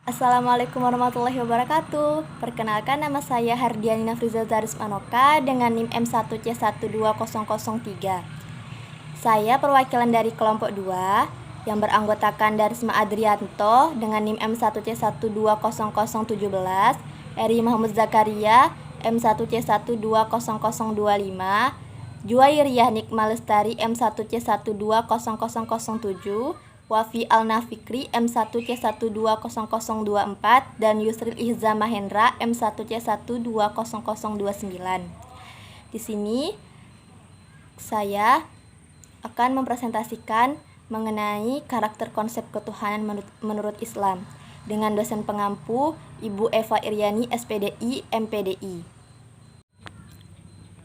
Assalamualaikum warahmatullahi wabarakatuh. Perkenalkan, nama saya Hardiani Nafriza Zaris Manoka dengan NIM M1C12003. Saya perwakilan dari kelompok 2 yang beranggotakan Darisma Adrianto dengan NIM M1C12017, Eri Muhammad Zakaria M1C1200025, Juwairiyah Nikma Lestari M1C12007, Wafi Al-Nafikri M1C12024, dan Yusril Ihza Mahendra M1C12029. Di sini saya akan mempresentasikan mengenai karakter konsep ketuhanan menurut Islam dengan dosen pengampu Ibu Eva Iryani SPDI MPDI.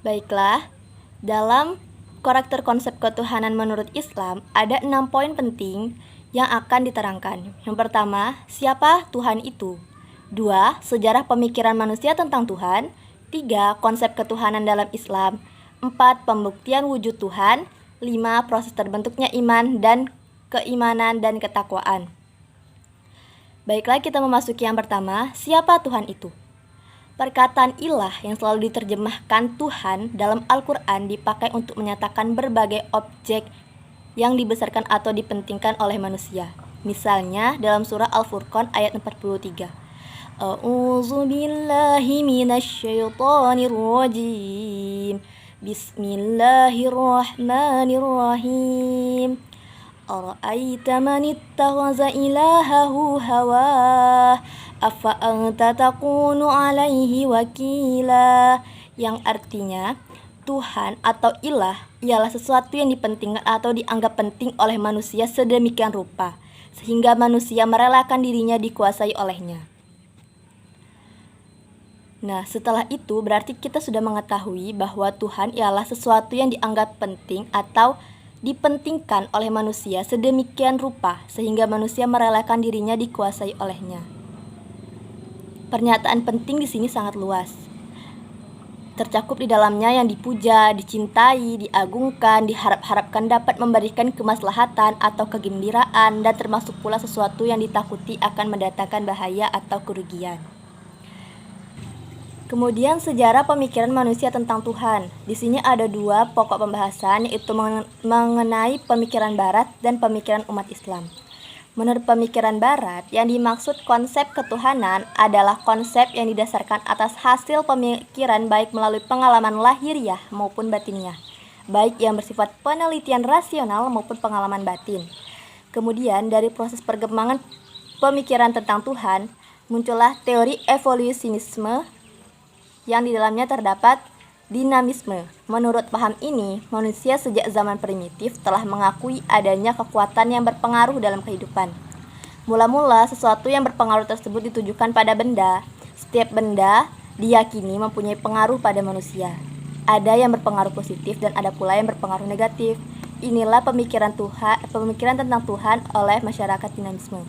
Baiklah, dalam karakter konsep ketuhanan menurut Islam ada 6 poin penting yang akan diterangkan. Yang pertama, siapa Tuhan itu? 2. Sejarah pemikiran manusia tentang Tuhan. 3. Konsep ketuhanan dalam Islam. 4. Pembuktian wujud Tuhan. 5. Proses terbentuknya iman dan keimanan dan ketakwaan. Baiklah, kita memasuki yang pertama, siapa Tuhan itu? Perkataan ilah yang selalu diterjemahkan Tuhan dalam Al-Quran dipakai untuk menyatakan berbagai objek yang dibesarkan atau dipentingkan oleh manusia. Misalnya dalam surah Al-Furqan ayat 43. A'udzu billahi minasyaitonir rajim. Bismillahirrahmanirrahim. Ara'aita man ittakhadha ilahahu hawah afa anta takunu alaihi wakila, yang artinya Tuhan atau ilah ialah sesuatu yang dipentingkan atau dianggap penting oleh manusia sedemikian rupa sehingga manusia merelakan dirinya dikuasai olehnya. Nah, setelah itu berarti kita sudah mengetahui bahwa Tuhan ialah sesuatu yang dianggap penting atau dipentingkan oleh manusia sedemikian rupa sehingga manusia merelakan dirinya dikuasai olehnya. Pernyataan penting di sini sangat luas. Tercakup di dalamnya yang dipuja, dicintai, diagungkan, diharap-harapkan dapat memberikan kemaslahatan atau kegembiraan, dan termasuk pula sesuatu yang ditakuti akan mendatangkan bahaya atau kerugian. Kemudian sejarah pemikiran manusia tentang Tuhan. Di sini ada 2 pokok pembahasan, yaitu mengenai pemikiran Barat dan pemikiran umat Islam. Menurut pemikiran Barat, yang dimaksud konsep ketuhanan adalah konsep yang didasarkan atas hasil pemikiran baik melalui pengalaman lahiriah maupun batiniah, baik yang bersifat penelitian rasional maupun pengalaman batin. Kemudian dari proses perkembangan pemikiran tentang Tuhan, muncullah teori evolusionisme yang di dalamnya terdapat dinamisme. Menurut paham ini, manusia sejak zaman primitif telah mengakui adanya kekuatan yang berpengaruh dalam kehidupan. Mula-mula, sesuatu yang berpengaruh tersebut ditujukan pada benda. Setiap benda diyakini mempunyai pengaruh pada manusia. Ada yang berpengaruh positif dan ada pula yang berpengaruh negatif. Inilah pemikiran tentang Tuhan oleh masyarakat dinamisme.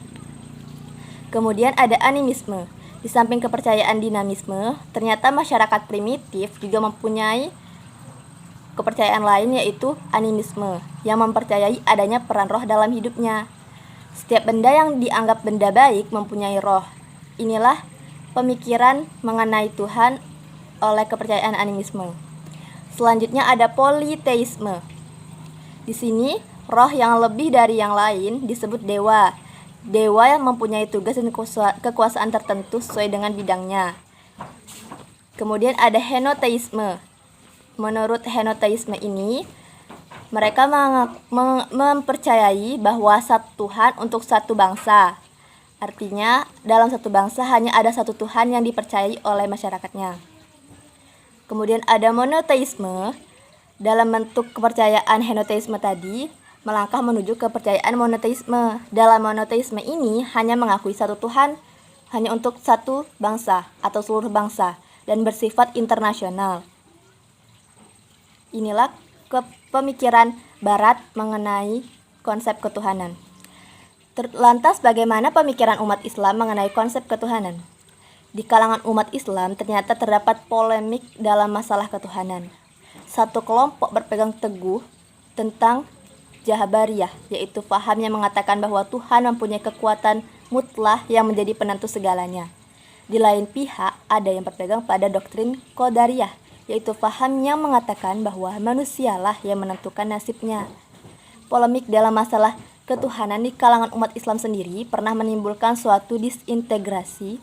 Kemudian ada animisme. Di samping kepercayaan dinamisme, ternyata masyarakat primitif juga mempunyai kepercayaan lain, yaitu animisme, yang mempercayai adanya peran roh dalam hidupnya. Setiap benda yang dianggap benda baik mempunyai roh. Inilah pemikiran mengenai Tuhan oleh kepercayaan animisme. Selanjutnya ada politeisme. Di sini, roh yang lebih dari yang lain disebut dewa. Dewa yang mempunyai tugas dan kekuasaan tertentu sesuai dengan bidangnya. Kemudian ada henoteisme. Menurut henoteisme ini, mereka mempercayai bahwa satu Tuhan untuk satu bangsa. Artinya, dalam satu bangsa hanya ada satu Tuhan yang dipercayai oleh masyarakatnya. Kemudian ada monoteisme. Dalam bentuk kepercayaan henoteisme tadi, melangkah menuju kepercayaan monoteisme. Dalam monoteisme ini hanya mengakui satu Tuhan hanya untuk satu bangsa atau seluruh bangsa dan bersifat internasional. Inilah pemikiran Barat mengenai konsep ketuhanan. Lantas bagaimana pemikiran umat Islam mengenai konsep ketuhanan? Di kalangan umat Islam ternyata terdapat polemik dalam masalah ketuhanan. Satu kelompok berpegang teguh tentang Jabariyah, yaitu paham yang mengatakan bahwa Tuhan mempunyai kekuatan mutlak yang menjadi penentu segalanya. Di lain pihak, ada yang berpegang pada doktrin Qadariyah, yaitu paham yang mengatakan bahwa manusialah yang menentukan nasibnya. Polemik dalam masalah ketuhanan di kalangan umat Islam sendiri pernah menimbulkan suatu disintegrasi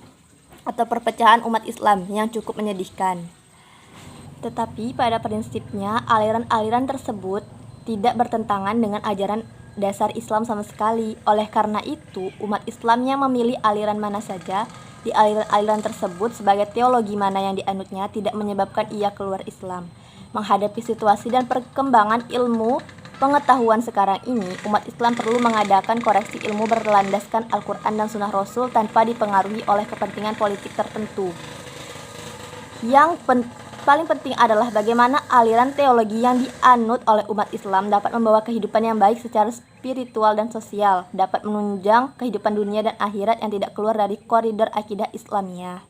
atau perpecahan umat Islam yang cukup menyedihkan. Tetapi pada prinsipnya aliran-aliran tersebut tidak bertentangan dengan ajaran dasar Islam sama sekali. Oleh karena itu, umat Islam yang memilih aliran mana saja di aliran-aliran tersebut sebagai teologi mana yang dianutnya tidak menyebabkan ia keluar Islam. Menghadapi situasi dan perkembangan ilmu pengetahuan sekarang ini, umat Islam perlu mengadakan koreksi ilmu berlandaskan Al-Quran dan Sunnah Rasul tanpa dipengaruhi oleh kepentingan politik tertentu. Yang paling penting adalah bagaimana aliran teologi yang dianut oleh umat Islam dapat membawa kehidupan yang baik secara spiritual dan sosial, dapat menunjang kehidupan dunia dan akhirat yang tidak keluar dari koridor akidah Islamiyah.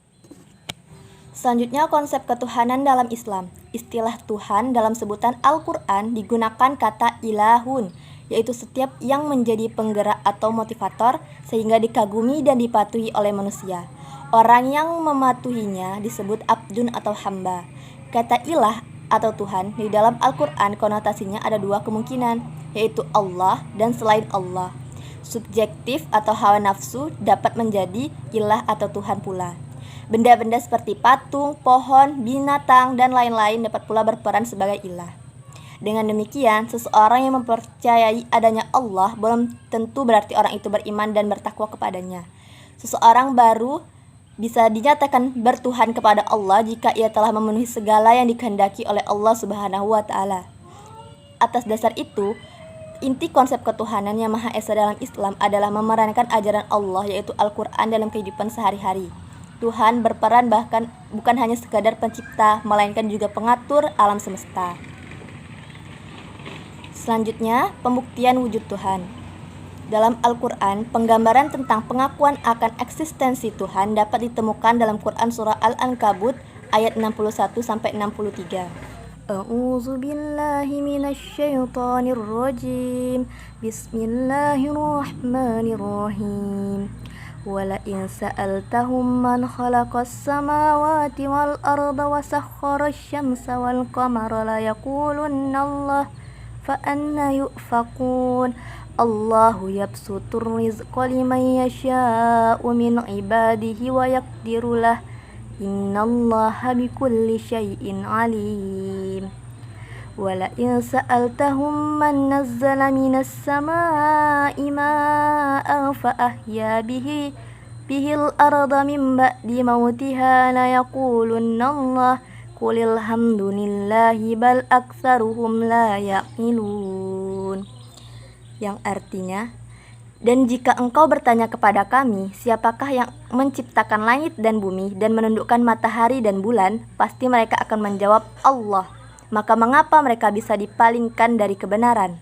Selanjutnya, konsep ketuhanan dalam Islam. Istilah Tuhan dalam sebutan Al-Quran digunakan kata ilahun, yaitu setiap yang menjadi penggerak atau motivator sehingga dikagumi dan dipatuhi oleh manusia. Orang yang mematuhinya disebut abdun atau hamba. Kata ilah atau Tuhan di dalam Al-Quran konotasinya ada dua kemungkinan, yaitu Allah dan selain Allah. Subjektif atau hawa nafsu dapat menjadi ilah atau Tuhan pula. Benda-benda seperti patung, pohon, binatang, dan lain-lain dapat pula berperan sebagai ilah. Dengan demikian, seseorang yang mempercayai adanya Allah belum tentu berarti orang itu beriman dan bertakwa kepadanya. Seseorang baru bisa dinyatakan bertuhan kepada Allah jika ia telah memenuhi segala yang dikehendaki oleh Allah Subhanahu wa Ta'ala. Atas dasar itu, inti konsep ketuhanan yang Maha Esa dalam Islam adalah memerankan ajaran Allah, yaitu Al-Quran, dalam kehidupan sehari-hari. Tuhan berperan bahkan bukan hanya sekadar pencipta, melainkan juga pengatur alam semesta. Selanjutnya, pembuktian wujud Tuhan. Dalam Al-Quran, penggambaran tentang pengakuan akan eksistensi Tuhan dapat ditemukan dalam Quran surah Al-Ankabut ayat 61-63. A'udzu billahi minasyaitonir rajim. Bismillahirrahmanirrahim. Wala in sa'altahum man khalaqas samawati wal arda wa sakhkhara asy-syamsa wal qamara la yaqulunna Allah fa anna yufakun. Allahu yabsutur rizqa liman yasha'u min ibadihi wa yaqdiru lah. Innallaha bikulli syai'in alim. Wala in sa'altahum man nazzala minas samaa'i ma'an fa ahya bihil arda min ba'di mautiha la yaqulunna Allah qulil hamdulillahi bal aktsaruhum la yaqilun. Yang artinya, dan jika engkau bertanya kepada kami, siapakah yang menciptakan langit dan bumi dan menundukkan matahari dan bulan, pasti mereka akan menjawab Allah. Maka mengapa mereka bisa dipalingkan dari kebenaran?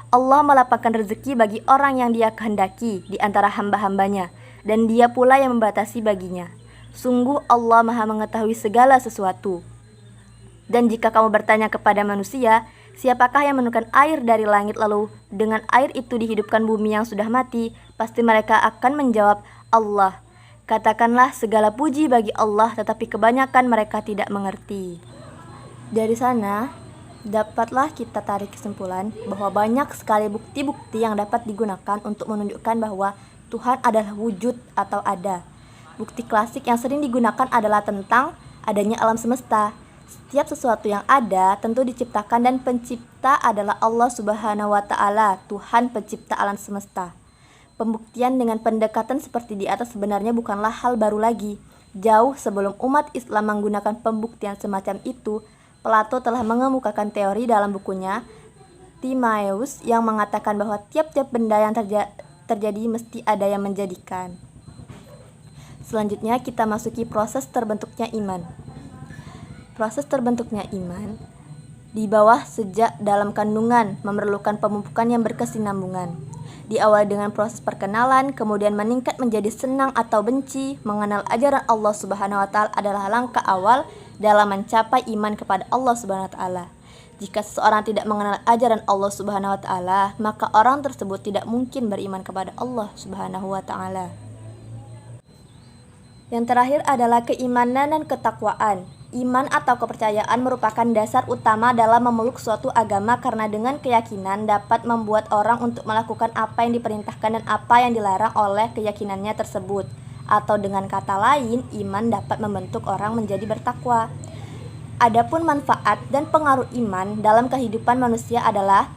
Allah melapangkan rezeki bagi orang yang Dia kehendaki di antara hamba-hambanya, dan Dia pula yang membatasi baginya. Sungguh Allah Maha mengetahui segala sesuatu. Dan jika kamu bertanya kepada manusia, siapakah yang menurunkan air dari langit lalu dengan air itu dihidupkan bumi yang sudah mati, pasti mereka akan menjawab Allah. Katakanlah segala puji bagi Allah, tetapi kebanyakan mereka tidak mengerti. Dari sana, dapatlah kita tarik kesimpulan bahwa banyak sekali bukti-bukti yang dapat digunakan untuk menunjukkan bahwa Tuhan adalah wujud atau ada. Bukti klasik yang sering digunakan adalah tentang adanya alam semesta. Setiap sesuatu yang ada tentu diciptakan dan pencipta adalah Allah Subhanahu wa Ta'ala, Tuhan pencipta alam semesta. Pembuktian dengan pendekatan seperti di atas sebenarnya bukanlah hal baru lagi. Jauh sebelum umat Islam menggunakan pembuktian semacam itu, Plato telah mengemukakan teori dalam bukunya Timaeus yang mengatakan bahwa tiap-tiap benda yang terjadi mesti ada yang menjadikan. Selanjutnya kita masuki proses terbentuknya iman. Proses terbentuknya iman di bawah sejak dalam kandungan memerlukan pemupukan yang berkesinambungan. Diawali dengan proses perkenalan, kemudian meningkat menjadi senang atau benci. Mengenal ajaran Allah Subhanahu wa Ta'ala adalah langkah awal dalam mencapai iman kepada Allah Subhanahu wa Ta'ala. Jika seseorang tidak mengenal ajaran Allah Subhanahu wa taala, maka orang tersebut tidak mungkin beriman kepada Allah Subhanahu wa taala. Yang terakhir adalah keimanan dan ketakwaan. Iman atau kepercayaan merupakan dasar utama dalam memeluk suatu agama karena dengan keyakinan dapat membuat orang untuk melakukan apa yang diperintahkan dan apa yang dilarang oleh keyakinannya tersebut. Atau dengan kata lain, iman dapat membentuk orang menjadi bertakwa. Adapun manfaat dan pengaruh iman dalam kehidupan manusia adalah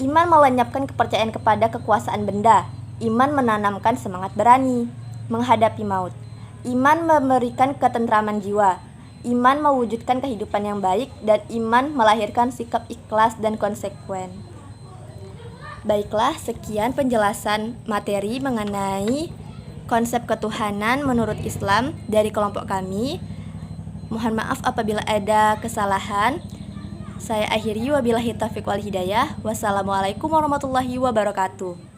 iman melenyapkan kepercayaan kepada kekuasaan benda. Iman menanamkan semangat berani menghadapi maut. Iman memberikan ketentraman jiwa. Iman mewujudkan kehidupan yang baik, dan iman melahirkan sikap ikhlas dan konsekuen. Baiklah, sekian penjelasan materi mengenai konsep ketuhanan menurut Islam dari kelompok kami. Mohon maaf apabila ada kesalahan. Saya akhiri wabillahi taufiq wal hidayah. Wassalamualaikum warahmatullahi wabarakatuh.